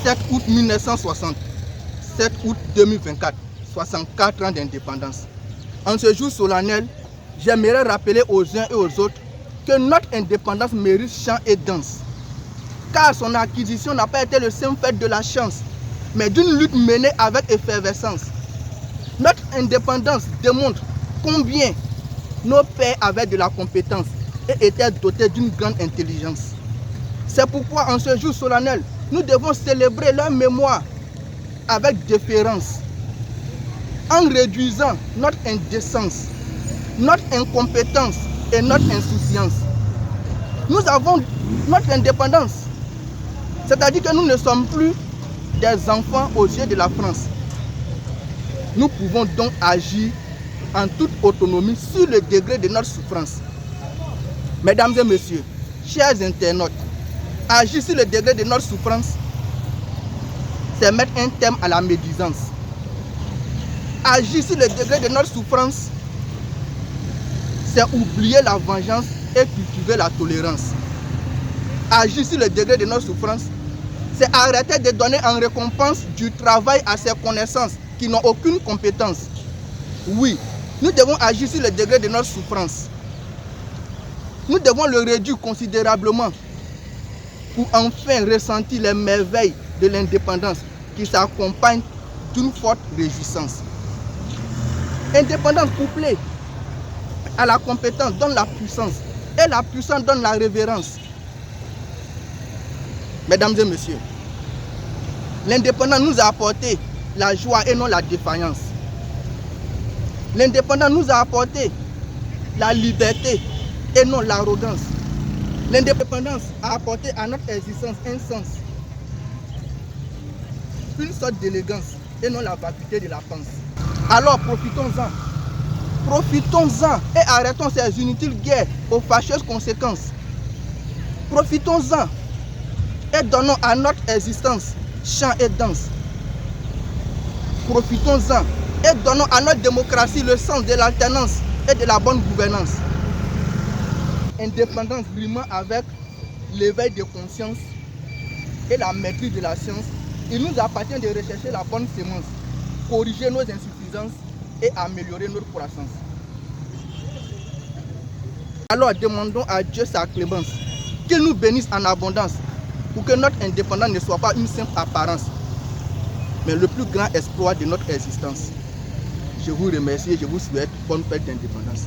7 août 1960, 7 août 2024, 64 ans d'indépendance. En ce jour solennel, j'aimerais rappeler aux uns et aux autres que notre indépendance mérite chant et danse. Car son acquisition n'a pas été le simple fait de la chance, mais d'une lutte menée avec effervescence. Notre indépendance démontre combien nos pères avaient de la compétence et étaient dotés d'une grande intelligence. C'est pourquoi en ce jour solennel, nous devons célébrer leur mémoire avec déférence, en réduisant notre indécence, notre incompétence et notre insouciance. Nous avons notre indépendance, c'est-à-dire que nous ne sommes plus des enfants aux yeux de la France. Nous pouvons donc agir en toute autonomie sur le degré de notre souffrance. Mesdames et messieurs, chers internautes, agir sur le degré de notre souffrance, c'est mettre un terme à la médisance. Agir sur le degré de notre souffrance, c'est oublier la vengeance et cultiver la tolérance. Agir sur le degré de notre souffrance, c'est arrêter de donner en récompense du travail à ces connaissances qui n'ont aucune compétence. Oui, nous devons agir sur le degré de notre souffrance. Nous devons le réduire considérablement pour enfin ressentir les merveilles de l'indépendance qui s'accompagne d'une forte réjouissance. Indépendance couplée à la compétence donne la puissance et la puissance donne la révérence. Mesdames et messieurs, l'indépendance nous a apporté la joie et non la défaillance. L'indépendance nous a apporté la liberté et non l'arrogance. L'indépendance a apporté à notre existence un sens, une sorte d'élégance et non la vacuité de la pensée. Alors profitons-en. Profitons-en et arrêtons ces inutiles guerres aux fâcheuses conséquences. Profitons-en et donnons à notre existence chant et danse. Profitons-en et donnons à notre démocratie le sens de l'alternance et de la bonne gouvernance. Indépendance rimant avec l'éveil de conscience et la maîtrise de la science, il nous appartient de rechercher la bonne sémence, corriger nos insuffisances et améliorer notre croissance. Alors demandons à Dieu sa clémence, qu'il nous bénisse en abondance pour que notre indépendance ne soit pas une simple apparence, mais le plus grand espoir de notre existence. Je vous remercie et je vous souhaite bonne fête d'indépendance.